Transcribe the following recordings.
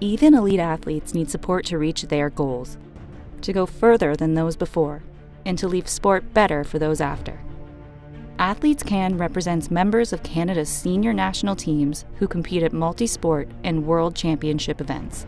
Even elite athletes need support to reach their goals, to go further than those before, and to leave sport better for those after. Athletes Can represents members of Canada's senior national teams who compete at multi-sport and world championship events.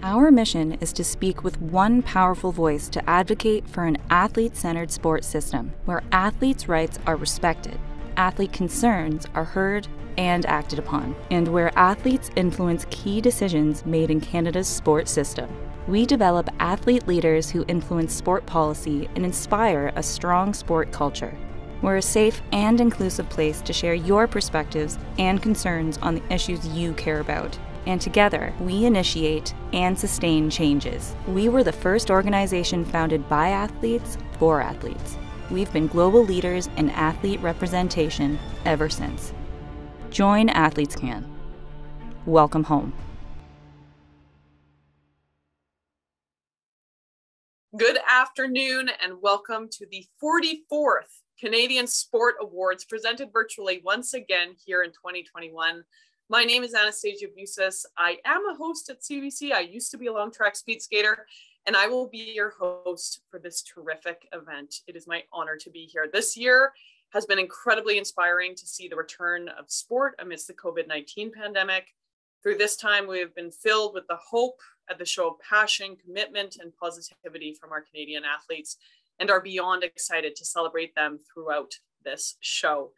Our mission is to speak with one powerful voice to advocate for an athlete-centered sports system where athletes' rights are respected, athlete concerns are heard and acted upon, and where athletes influence key decisions made in Canada's sport system. We develop athlete leaders who influence sport policy and inspire a strong sport culture. We're a safe and inclusive place to share your perspectives and concerns on the issues you care about. And together, we initiate and sustain changes. We were the first organization founded by athletes for athletes. We've been global leaders in athlete representation ever since. Join Athletes Can. Welcome home. Good afternoon and welcome to the 44th Canadian Sport Awards presented virtually once again here in 2021. My name is Anastasia Busis. I am a host at CBC. I used to be a long track speed skater, and I will be your host for this terrific event. It is my honor to be here. This year has been incredibly inspiring to see the return of sport amidst the COVID-19 pandemic. Through this time, we have been filled with the hope at the show of passion, commitment, and positivity from our Canadian athletes, and are beyond excited to celebrate them throughout this show.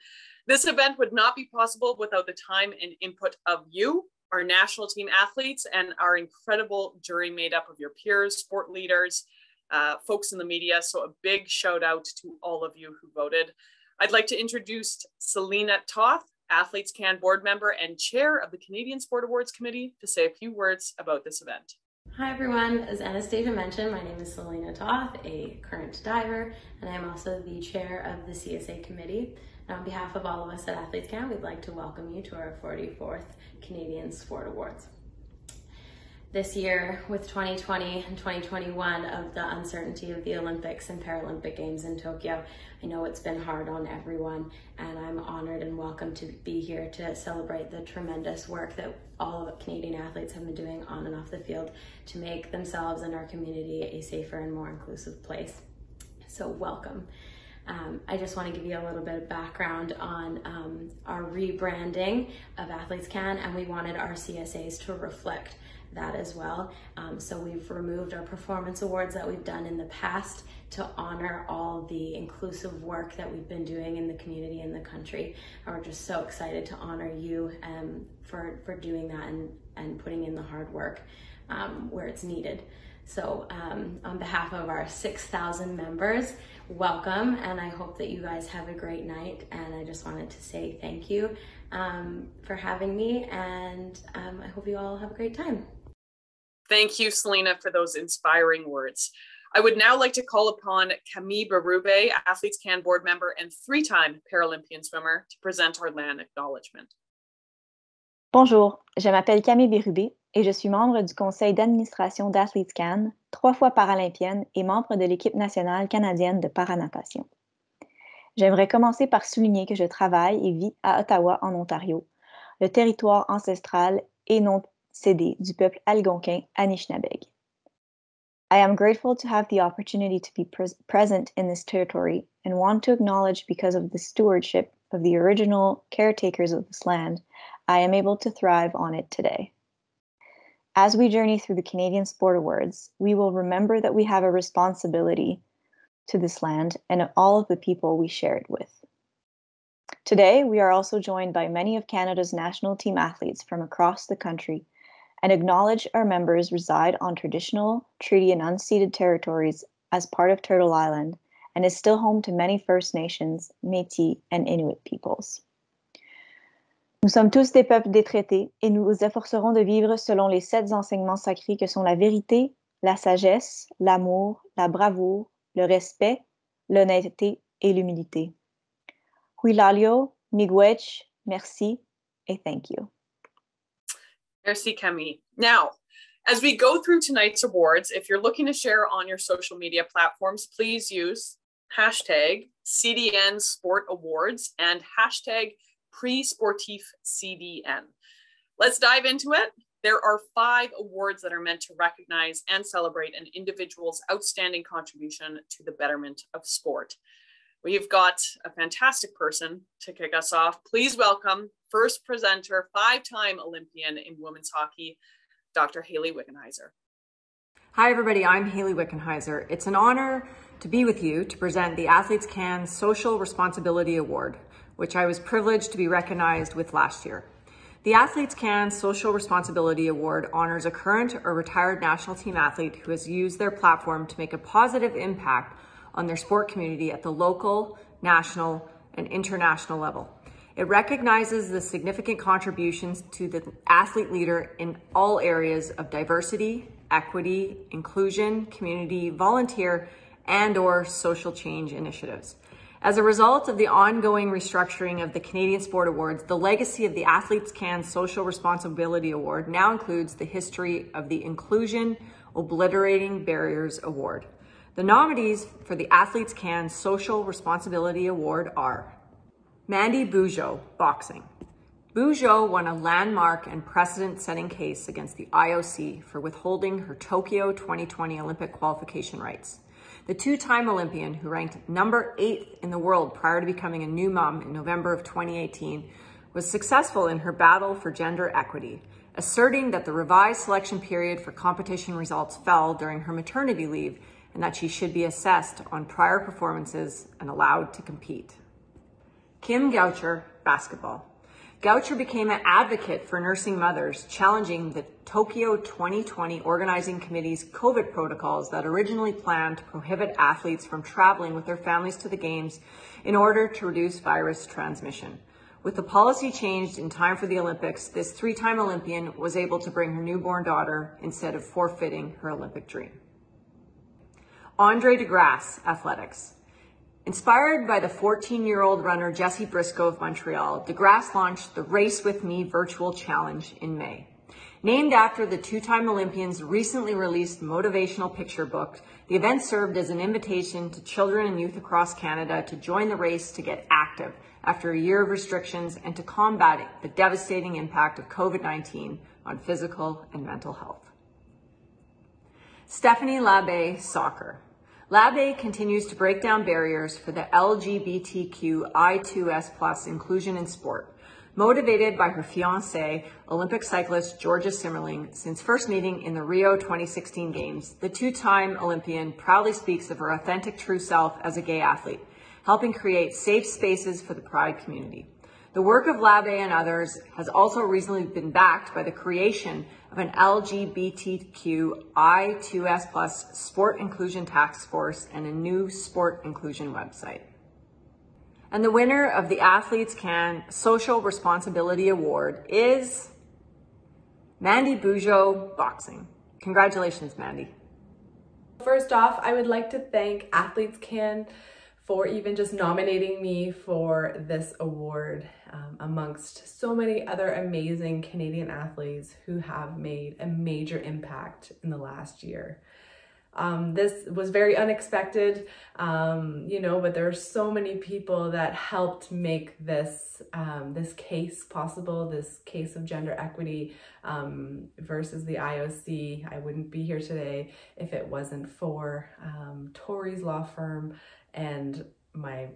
This event would not be possible without the time and input of you, our national team athletes, and our incredible jury made up of your peers, sport leaders, folks in the media. So a big shout out to all of you who voted. I'd like to introduce Selena Toth, Athletes Can board member and chair of the Canadian Sport Awards Committee, to say a few words about this event. Hi everyone, as Anastasia mentioned, my name is Selena Toth, a current diver, and I'm also the chair of the CSA committee. And on behalf of all of us at Athletes Can, we'd like to welcome you to our 44th Canadian Sport Awards. This year, with 2020 and 2021 of the uncertainty of the Olympics and Paralympic Games in Tokyo, I know it's been hard on everyone, and I'm honored and welcome to be here to celebrate the tremendous work that all of Canadian athletes have been doing on and off the field to make themselves and our community a safer and more inclusive place. So welcome. I just want to give you a little bit of background on our rebranding of Athletes Can, and we wanted our CSAs to reflect that as well. So we've removed our performance awards that we've done in the past to honor all the inclusive work that we've been doing in the community and the country. And we're just so excited to honor you for doing that and putting in the hard work where it's needed. So on behalf of our 6,000 members, welcome, and I hope that you guys have a great night. And I just wanted to say thank you for having me, and I hope you all have a great time. Thank you, Selena, for those inspiring words. I would now like to call upon Camille Berube, Athletes Can board member and three-time Paralympian swimmer, to present our land acknowledgement. Bonjour, je m'appelle Camille Berube et je suis membre du conseil d'administration d'Athletes Can, 3 fois paralympienne et membre de l'équipe nationale canadienne de paranatation. J'aimerais commencer par souligner que je travaille et vis à Ottawa, en Ontario, le territoire ancestral et non cédé du peuple algonquin Anishinabeg. I am grateful to have the opportunity to be present in this territory and want to acknowledge, because of the stewardship of the original caretakers of this land, I am able to thrive on it today. As we journey through the Canadian Sport Awards, we will remember that we have a responsibility to this land and all of the people we share it with. Today, we are also joined by many of Canada's national team athletes from across the country, and acknowledge our members reside on traditional, treaty, and unceded territories as part of Turtle Island, and is still home to many First Nations, Métis, and Inuit peoples. Nous sommes tous des peuples détraités et nous nous efforcerons de vivre selon les 7 enseignements sacrés que sont la vérité, la sagesse, l'amour, la bravoure, le respect, l'honnêteté et l'humilité. Huilalio, miigwech, merci, et thank you. Merci, Camille. Now, as we go through tonight's awards, if you're looking to share on your social media platforms, please use hashtag CDN Sport Awards and hashtag Prix sportifs CDN. Let's dive into it. There are 5 awards that are meant to recognize and celebrate an individual's outstanding contribution to the betterment of sport. We've got a fantastic person to kick us off. Please welcome first presenter, 5-time Olympian in women's hockey, Dr. Hayley Wickenheiser. Hi everybody, I'm Hayley Wickenheiser. It's an honor to be with you to present the Athletes Can Social Responsibility Award, which I was privileged to be recognized with last year. The Athletes Can Social Responsibility Award honors a current or retired national team athlete who has used their platform to make a positive impact on their sport community at the local, national, and international level. It recognizes the significant contributions to the athlete leader in all areas of diversity, equity, inclusion, community, volunteer, and/or social change initiatives. As a result of the ongoing restructuring of the Canadian Sport Awards, the legacy of the Athletes Can Social Responsibility Award now includes the history of the Inclusion Obliterating Barriers Award. The nominees for the Athletes Can Social Responsibility Award are Mandy Bujold, boxing. Bujold won a landmark and precedent-setting case against the IOC for withholding her Tokyo 2020 Olympic qualification rights. The 2-time Olympian, who ranked number 8 in the world prior to becoming a new mom in November of 2018, was successful in her battle for gender equity, asserting that the revised selection period for competition results fell during her maternity leave and that she should be assessed on prior performances and allowed to compete. Kim Goucher, basketball. Goucher became an advocate for nursing mothers, challenging the Tokyo 2020 Organizing Committee's COVID protocols that originally planned to prohibit athletes from traveling with their families to the Games in order to reduce virus transmission. With the policy changed in time for the Olympics, this 3-time Olympian was able to bring her newborn daughter instead of forfeiting her Olympic dream. Andre DeGrasse, athletics. Inspired by the 14-year-old runner Jessie Briscoe of Montreal, DeGrasse launched the Race With Me virtual challenge in May. Named after the 2-time Olympian's recently released motivational picture book, the event served as an invitation to children and youth across Canada to join the race to get active after a year of restrictions and to combat the devastating impact of COVID-19 on physical and mental health. Stephanie Labbe, soccer. Labbe continues to break down barriers for the LGBTQI2S+ inclusion in sport. Motivated by her fiancé, Olympic cyclist Georgia Simmerling, since first meeting in the Rio 2016 Games, the 2-time Olympian proudly speaks of her authentic true self as a gay athlete, helping create safe spaces for the pride community. The work of Labbe and others has also recently been backed by the creation of an LGBTQI2S+ sport inclusion task force and a new sport inclusion website. And the winner of the Athletes Can Social Responsibility Award is Mandy Bujold, boxing. Congratulations, Mandy. First off, I would like to thank Athletes Can for even just nominating me for this award amongst so many other amazing Canadian athletes who have made a major impact in the last year. This was very unexpected, but there are so many people that helped make this this case possible, this case of gender equity versus the IOC. I wouldn't be here today if it wasn't for Tori's law firm and my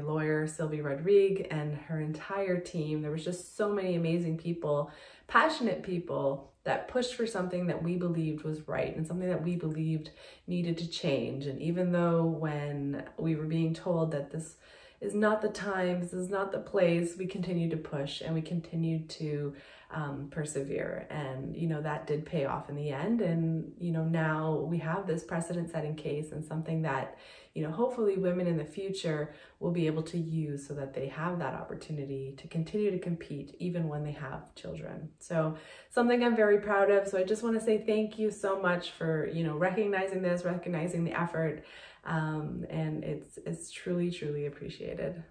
lawyer, Sylvie Rodrigue, and her entire team. There was just so many amazing people, passionate people that pushed for something that we believed was right and something that we believed needed to change. And even though when we were being told that this is not the time, this is not the place, we continued to push and we continued to persevere. And, that did pay off in the end. And, now we have this precedent-setting case and something that, hopefully women in the future will be able to use so that they have that opportunity to continue to compete even when they have children. So something I'm very proud of. So I just want to say thank you so much for, recognizing this, recognizing the effort. And it's truly, truly appreciated.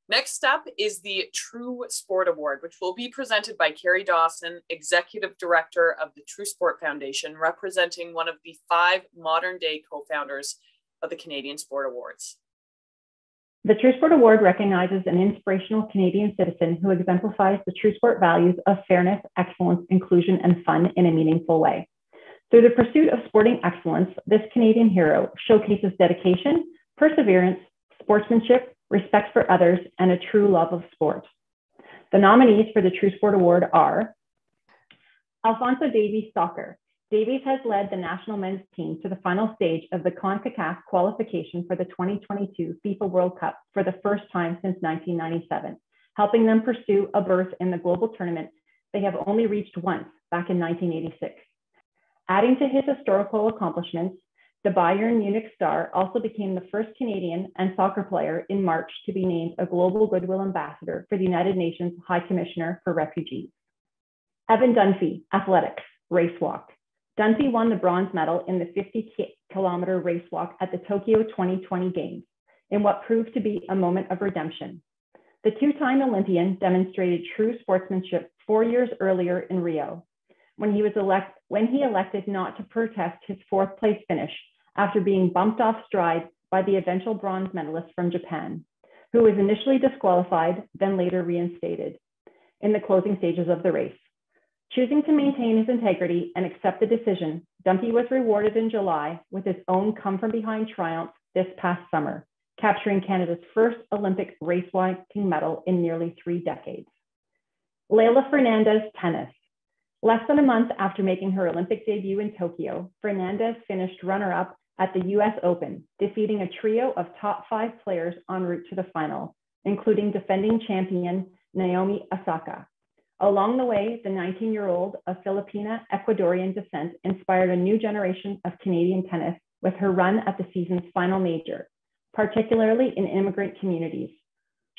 Next up is the True Sport Award, which will be presented by Carrie Dawson, Executive Director of the True Sport Foundation, representing one of the 5 modern-day co-founders of the Canadian Sport Awards. The True Sport Award recognizes an inspirational Canadian citizen who exemplifies the True Sport values of fairness, excellence, inclusion, and fun in a meaningful way. Through the pursuit of sporting excellence, this Canadian hero showcases dedication, perseverance, sportsmanship, respect for others, and a true love of sport. The nominees for the True Sport Award are Alfonso Davies Soccer. Davies has led the national men's team to the final stage of the CONCACAF qualification for the 2022 FIFA World Cup for the first time since 1997, helping them pursue a berth in the global tournament they have only reached once, back in 1986. Adding to his historical accomplishments, the Bayern Munich star also became the first Canadian and soccer player in March to be named a Global Goodwill Ambassador for the United Nations High Commissioner for Refugees. Evan Dunphy, athletics, race walk. Dunphy won the bronze medal in the 50-kilometer race walk at the Tokyo 2020 Games, in what proved to be a moment of redemption. The two-time Olympian demonstrated true sportsmanship 4 years earlier in Rio, when he elected not to protest his fourth-place finish after being bumped off stride by the eventual bronze medalist from Japan, who was initially disqualified, then later reinstated in the closing stages of the race. Choosing to maintain his integrity and accept the decision, Dunphy was rewarded in July with his own come-from-behind triumph this past summer, capturing Canada's first Olympic race walking medal in nearly 3 decades. Leylah Fernandez, tennis. Less than a month after making her Olympic debut in Tokyo, Fernandez finished runner-up at the US Open, defeating a trio of top 5 players en route to the final, including defending champion Naomi Osaka. Along the way, the 19-year-old of Filipina Ecuadorian descent inspired a new generation of Canadian tennis with her run at the season's final major, particularly in immigrant communities,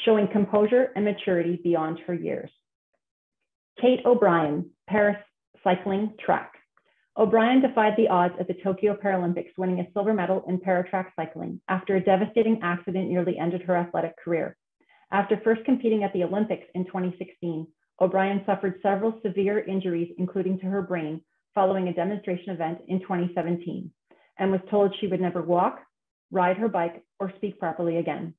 showing composure and maturity beyond her years. Kate O'Brien, Paris cycling track. O'Brien defied the odds at the Tokyo Paralympics, winning a silver medal in paratrack cycling after a devastating accident nearly ended her athletic career. After first competing at the Olympics in 2016, O'Brien suffered several severe injuries, including to her brain, following a demonstration event in 2017, and was told she would never walk, ride her bike, or speak properly again.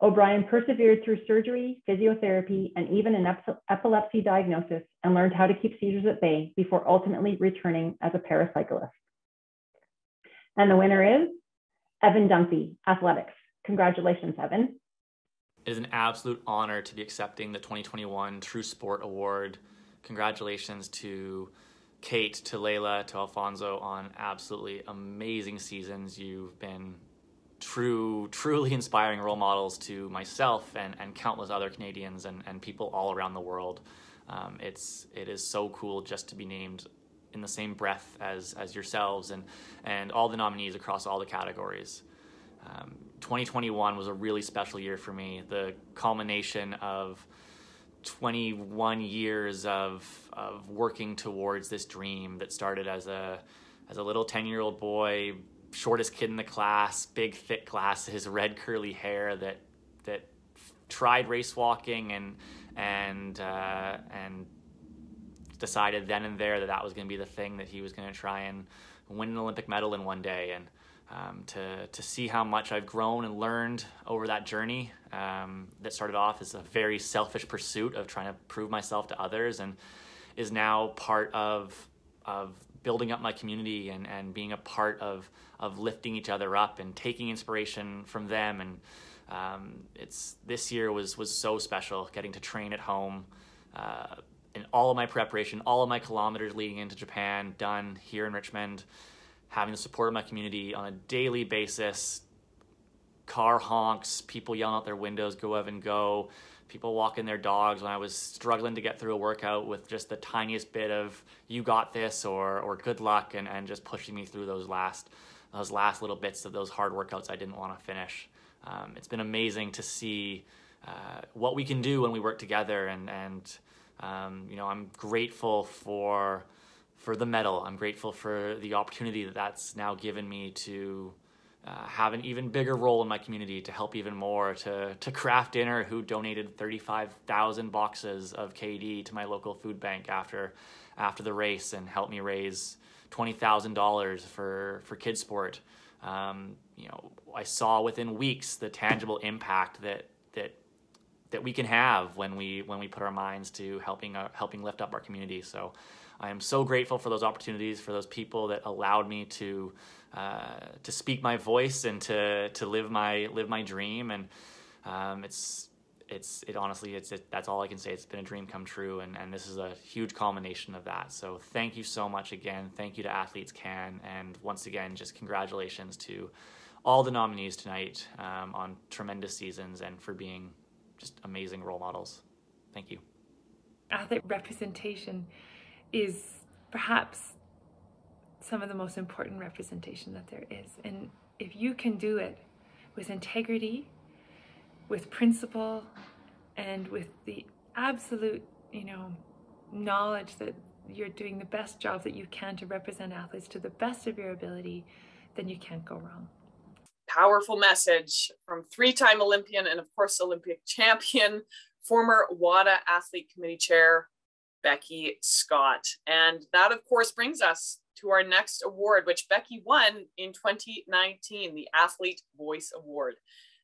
O'Brien persevered through surgery, physiotherapy, and even an epilepsy diagnosis, and learned how to keep seizures at bay before ultimately returning as a paracyclist. And the winner is Evan Dunphy, athletics. Congratulations, Evan. It is an absolute honor to be accepting the 2021 True Sport Award. Congratulations to Kate, to Leylah, to Alfonso on absolutely amazing seasons. You've been truly inspiring role models to myself and countless other Canadians and people all around the world. It is so cool just to be named in the same breath as yourselves and all the nominees across all the categories. 2021 was a really special year for me. The culmination of 21 years of working towards this dream that started as a little 10-year-old boy, shortest kid in the class, big thick glasses, red curly hair that tried race walking and decided then and there that was going to be the thing that he was going to try and win an Olympic medal in one day. And to see how much I've grown and learned over that journey that started off as a very selfish pursuit of trying to prove myself to others, and is now part of building up my community and being a part of lifting each other up and taking inspiration from them. And this year was so special, getting to train at home, and all of my preparation, all of my kilometers leading into Japan done here in Richmond, having the support of my community on a daily basis, car honks, people yelling out their windows, go Evan, go, people walking their dogs when I was struggling to get through a workout with just the tiniest bit of you got this or good luck, and just pushing me through those last little bits of those hard workouts I didn't want to finish. It's been amazing to see what we can do when we work together, and I'm grateful for the medal. I'm grateful for the opportunity that's now given me to have an even bigger role in my community, to help even more, to Craft Dinner, who donated 35,000 boxes of KD to my local food bank after the race and helped me raise $20,000 for kids sport. I saw within weeks the tangible impact that we can have when we put our minds to helping lift up our community. So I am so grateful for those opportunities, for those people that allowed me to speak my voice and to live my dream. And honestly, that's all I can say. It's been a dream come true, and this is a huge culmination of that. So thank you so much again. Thank you to Athletes Can, and once again, just congratulations to all the nominees tonight on tremendous seasons and for being just amazing role models. Thank you. Athlete representation is perhaps some of the most important representation that there is. And if you can do it with integrity, with principle, and with the absolute, knowledge that you're doing the best job that you can to represent athletes to the best of your ability, then you can't go wrong. Powerful message from three-time Olympian and of course Olympic champion, former WADA Athlete Committee Chair, Becky Scott. And that of course brings us to our next award, which Becky won in 2019, the Athlete Voice Award.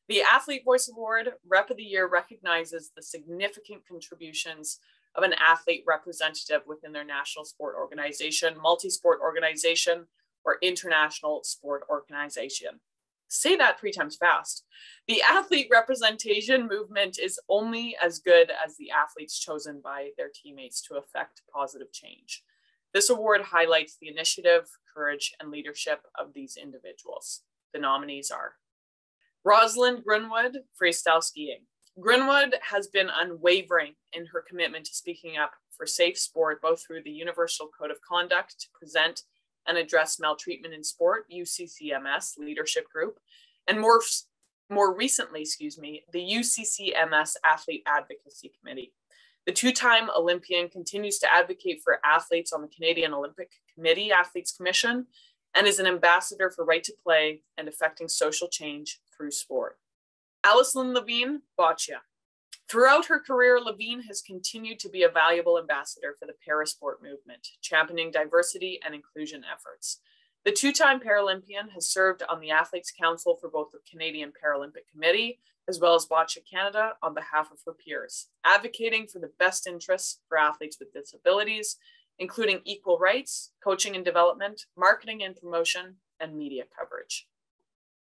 The Athlete Voice Award, Rep of the Year, recognizes the significant contributions of an athlete representative within their national sport organization, multi-sport organization, or international sport organization. Say that 3 times fast. The athlete representation movement is only as good as the athletes chosen by their teammates to affect positive change. This award highlights the initiative, courage, and leadership of these individuals. The nominees are Rosalind Grunwood, freestyle skiing. Grunwood has been unwavering in her commitment to speaking up for safe sport, both through the Universal Code of Conduct to present and address maltreatment in sport, UCCMS leadership group, and more recently, the UCCMS Athlete Advocacy Committee. The 2-time Olympian continues to advocate for athletes on the Canadian Olympic Committee Athletes Commission and is an ambassador for right to play and affecting social change through sport. Alison Levine, boccia. Throughout her career, Levine has continued to be a valuable ambassador for the parasport movement, championing diversity and inclusion efforts. The 2-time Paralympian has served on the Athletes Council for both the Canadian Paralympic Committee as well as Boccia Canada on behalf of her peers, advocating for the best interests for athletes with disabilities, including equal rights, coaching and development, marketing and promotion, and media coverage.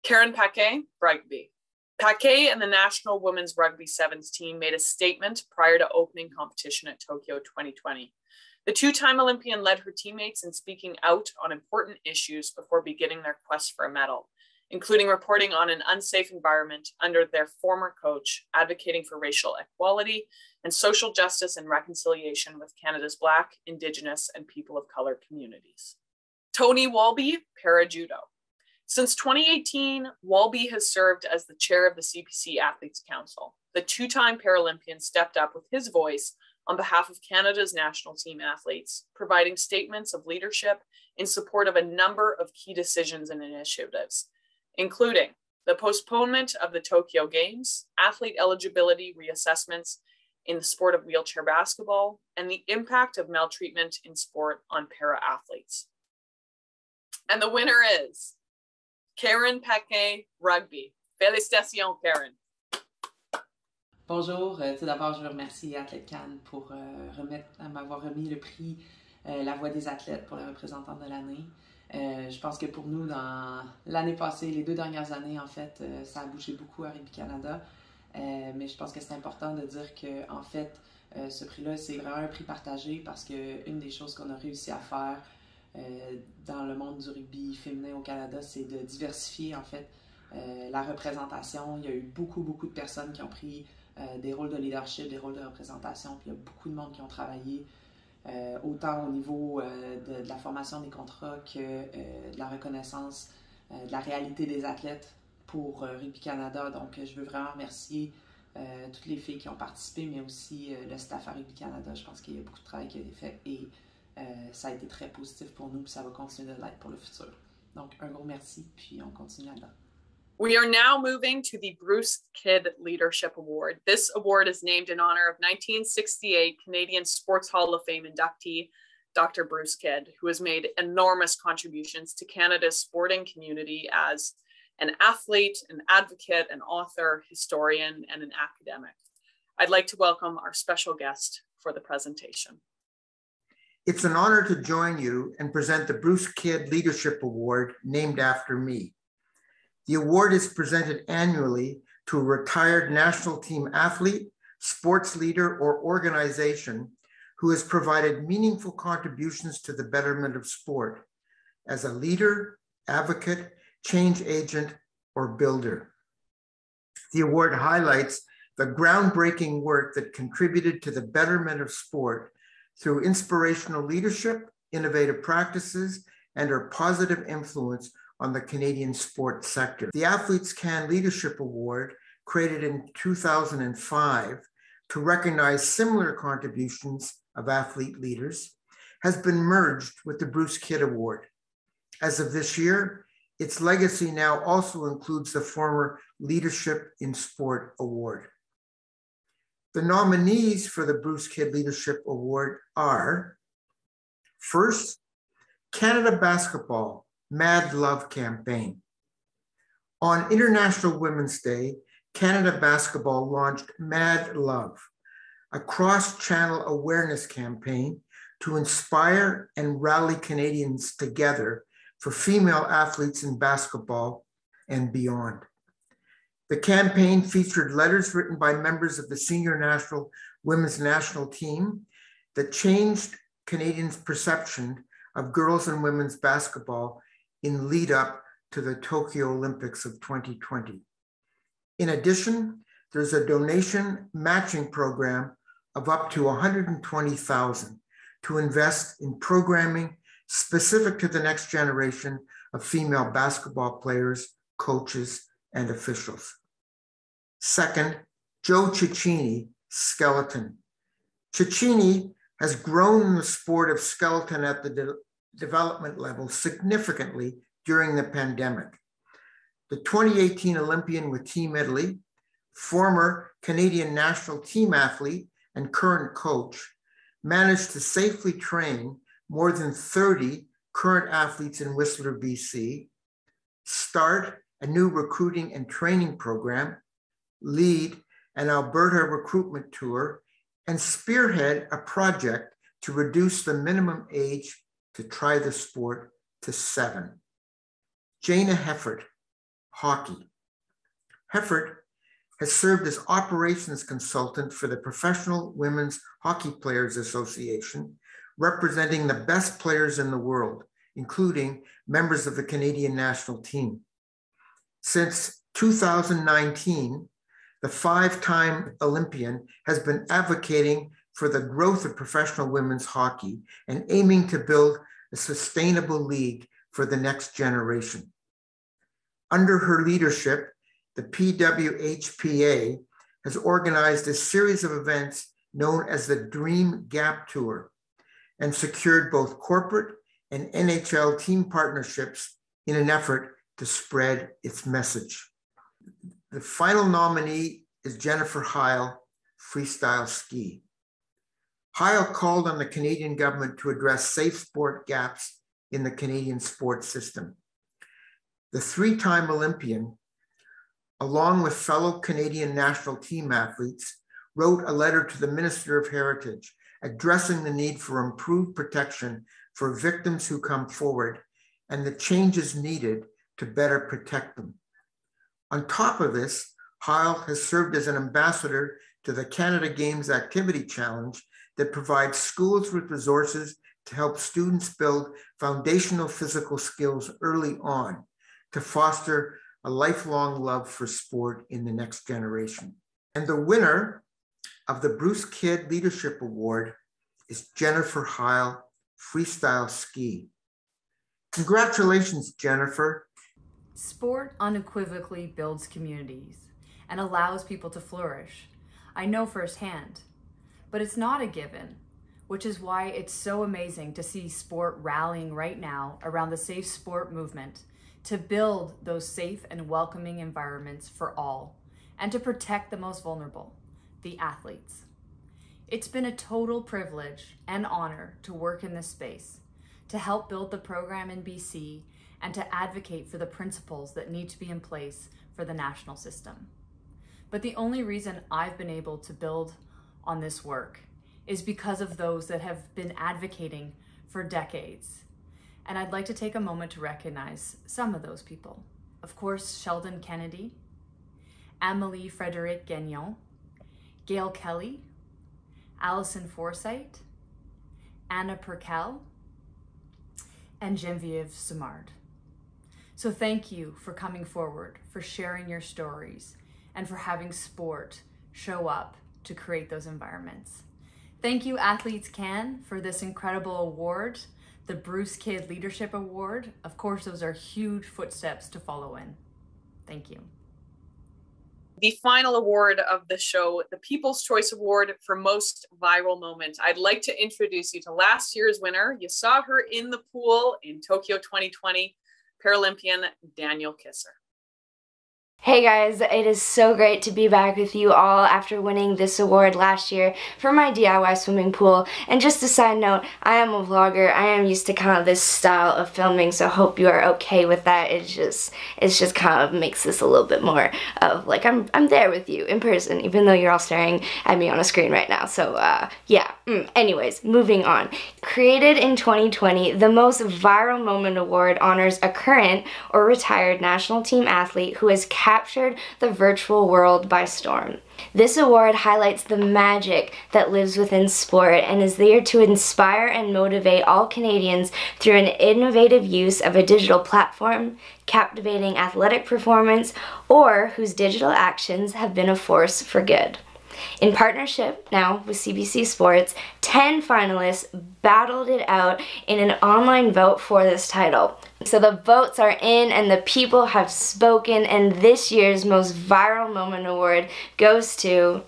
Karen Paquet, rugby. Paquet and the National Women's Rugby Sevens team made a statement prior to opening competition at Tokyo 2020. The 2-time Olympian led her teammates in speaking out on important issues before beginning their quest for a medal, including reporting on an unsafe environment under their former coach, advocating for racial equality and social justice and reconciliation with Canada's Black, Indigenous, and people of color communities. Tony Walby, para-judo. Since 2018, Walby has served as the chair of the CPC Athletes Council. The 2-time Paralympian stepped up with his voice on behalf of Canada's national team athletes, providing statements of leadership in support of a number of key decisions and initiatives, including the postponement of the Tokyo Games, athlete eligibility reassessments in the sport of wheelchair basketball, and the impact of maltreatment in sport on para-athletes. And the winner is Karen Paquet, rugby. Félicitations, Karen. Bonjour, tout d'abord, je remercie Athlètes Can pour m'avoir remis le prix La Voix des athlètes pour la représentante de l'année. Je pense que pour nous, dans l'année passée, les 2 dernières années, en fait, ça a bougé beaucoup à Rugby Canada. Mais je pense que c'est important de dire que, en fait, ce prix-là, c'est vraiment un prix partagé parce qu'une des choses qu'on a réussi à faire dans le monde du rugby féminin au Canada, c'est de diversifier, en fait, la représentation. Il y a eu beaucoup de personnes qui ont pris des rôles de leadership, des rôles de représentation, puis il y a beaucoup de monde qui ont travaillé autant au niveau de la formation des contrats que de la reconnaissance de la réalité des athlètes pour Rugby Canada. Donc, je veux vraiment remercier toutes les filles qui ont participé, mais aussi le staff à Rugby Canada. Je pense qu'il y a beaucoup de travail qui a été fait et ça a été très positif pour nous, puis ça va continuer de l'être pour le futur. Donc, un gros merci, puis on continue là-dedans. We are now moving to the Bruce Kidd Leadership Award. This award is named in honor of 1968 Canadian Sports Hall of Fame inductee, Dr. Bruce Kidd, who has made enormous contributions to Canada's sporting community as an athlete, an advocate, an author, historian, and an academic. I'd like to welcome our special guest for the presentation. It's an honor to join you and present the Bruce Kidd Leadership Award named after me. The award is presented annually to a retired national team athlete, sports leader, or organization who has provided meaningful contributions to the betterment of sport as a leader, advocate, change agent, or builder. The award highlights the groundbreaking work that contributed to the betterment of sport through inspirational leadership, innovative practices, and her positive influence on the Canadian sports sector. The Athletes Can Leadership Award, created in 2005 to recognize similar contributions of athlete leaders, has been merged with the Bruce Kidd Award. As of this year, its legacy now also includes the former Leadership in Sport Award. The nominees for the Bruce Kidd Leadership Award are, first, Canada Basketball Mad Love Campaign. On International Women's Day, Canada Basketball launched Mad Love, a cross-channel awareness campaign to inspire and rally Canadians together for female athletes in basketball and beyond. The campaign featured letters written by members of the senior national women's national team that changed Canadians' perception of girls and women's basketball in lead up to the Tokyo Olympics of 2020. In addition, there's a donation matching program of up to $120,000 to invest in programming specific to the next generation of female basketball players, coaches, and officials. Second, Joe Cecchini, skeleton. Cecchini has grown in the sport of skeleton at the development level significantly during the pandemic. The 2018 Olympian with Team Italy, former Canadian national team athlete and current coach, managed to safely train more than 30 current athletes in Whistler, BC, start a new recruiting and training program, lead an Alberta recruitment tour, and spearhead a project to reduce the minimum age to try the sport to 7. Jana Heffert, hockey. Heffert has served as operations consultant for the Professional Women's Hockey Players Association, representing the best players in the world, including members of the Canadian national team. Since 2019, the 5-time Olympian has been advocating for the growth of professional women's hockey and aiming to build a sustainable league for the next generation. Under her leadership, the PWHPA has organized a series of events known as the Dream Gap Tour and secured both corporate and NHL team partnerships in an effort to spread its message. The final nominee is Jennifer Heil, freestyle ski. Heil called on the Canadian government to address safe sport gaps in the Canadian sports system. The 3-time Olympian, along with fellow Canadian national team athletes, wrote a letter to the Minister of Heritage addressing the need for improved protection for victims who come forward and the changes needed to better protect them. On top of this, Heil has served as an ambassador to the Canada Games Activity Challenge that provides schools with resources to help students build foundational physical skills early on to foster a lifelong love for sport in the next generation. And the winner of the Bruce Kidd Leadership Award is Jennifer Heil, freestyle ski. Congratulations, Jennifer. Sport unequivocally builds communities and allows people to flourish. I know firsthand, but it's not a given, which is why it's so amazing to see sport rallying right now around the safe sport movement to build those safe and welcoming environments for all and to protect the most vulnerable, the athletes. It's been a total privilege and honor to work in this space, to help build the program in BC and to advocate for the principles that need to be in place for the national system. But the only reason I've been able to build on this work is because of those that have been advocating for decades. And I'd like to take a moment to recognize some of those people. Of course, Sheldon Kennedy, Amélie Frédéric Gagnon, Gail Kelly, Allison Forsythe, Anna Perkel, and Geneviève Simard. So thank you for coming forward, for sharing your stories, and for having sport show up to create those environments. Thank you, Athletes Can, for this incredible award, the Bruce Kidd Leadership Award. Of course, those are huge footsteps to follow in. Thank you. The final award of the show, the People's Choice Award for Most Viral Moment. I'd like to introduce you to last year's winner. You saw her in the pool in Tokyo 2020, Paralympian Danielle Kisser. Hey guys, it is so great to be back with you all after winning this award last year for my DIY swimming pool. And just a side note, I am a vlogger. I am used to kind of this style of filming, so I hope you are okay with that. It's just kind of makes this a little bit more of like I'm there with you in person, even though you're all staring at me on a screen right now. So yeah, anyways, moving on. Created in 2020, the Most Viral Moment Award honors a current or retired national team athlete who has captured the virtual world by storm. This award highlights the magic that lives within sport and is there to inspire and motivate all Canadians through an innovative use of a digital platform, captivating athletic performance, or whose digital actions have been a force for good. In partnership now with CBC Sports, 10 finalists battled it out in an online vote for this title. So the votes are in and the people have spoken, and this year's Most Viral Moment Award goes to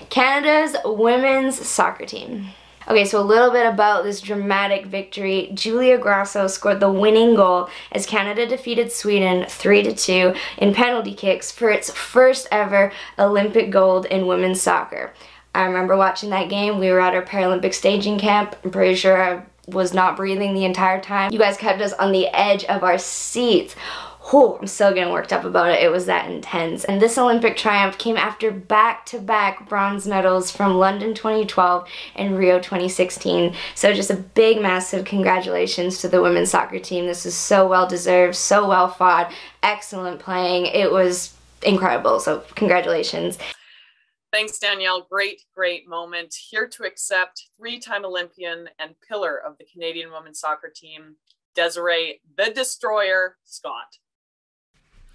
Canada's women's soccer team. Okay, so a little bit about this dramatic victory. Julia Grasso scored the winning goal as Canada defeated Sweden 3-2 in penalty kicks for its first ever Olympic gold in women's soccer. I remember watching that game. We were at our Paralympic staging camp. I'm pretty sure I was not breathing the entire time. You guys kept us on the edge of our seats. Oh, I'm still getting worked up about it. It was that intense. And this Olympic triumph came after back-to-back bronze medals from London 2012 and Rio 2016. So just a big, massive congratulations to the women's soccer team. This is so well-deserved, so well fought, excellent playing. It was incredible, so congratulations. Thanks, Danielle. Great, great moment. Here to accept three-time Olympian and pillar of the Canadian women's soccer team, Desiree the Destroyer Scott.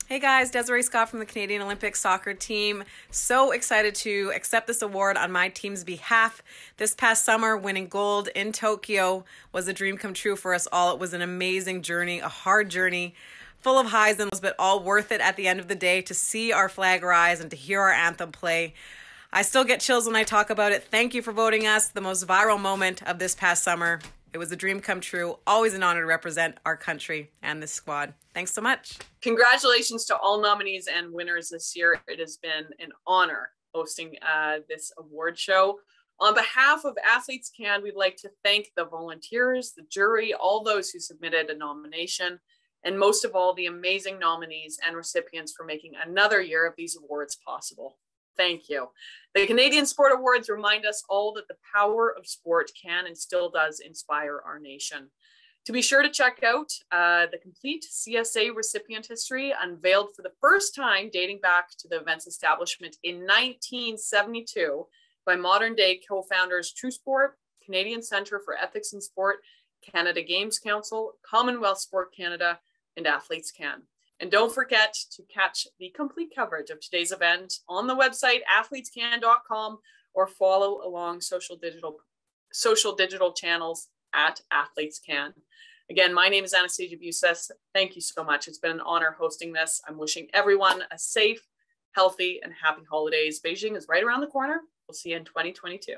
Hey guys, Desiree Scott from the Canadian Olympic soccer team. So excited to accept this award on my team's behalf. This past summer, winning gold in Tokyo was a dream come true for us all. It was an amazing journey, a hard journey, full of highs and lows, but all worth it at the end of the day to see our flag rise and to hear our anthem play. I still get chills when I talk about it. Thank you for voting us the most viral moment of this past summer. It was a dream come true. Always an honor to represent our country and this squad. Thanks so much. Congratulations to all nominees and winners this year. It has been an honor hosting this award show. On behalf of Athletes Can, we'd like to thank the volunteers, the jury, all those who submitted a nomination, and most of all, the amazing nominees and recipients for making another year of these awards possible. Thank you. The Canadian Sport Awards remind us all that the power of sport can and still does inspire our nation. To be sure to check out the complete CSA recipient history, unveiled for the first time dating back to the event's establishment in 1972 by modern-day co-founders True Sport, Canadian Centre for Ethics in Sport, Canada Games Council, Commonwealth Sport Canada, and Athletes Can. And don't forget to catch the complete coverage of today's event on the website athletescan.com or follow along social digital channels at Athletes Can. Again, my name is Anastasia Buses. Thank you so much. It's been an honor hosting this. I'm wishing everyone a safe, healthy, and happy holidays. Beijing is right around the corner. We'll see you in 2022.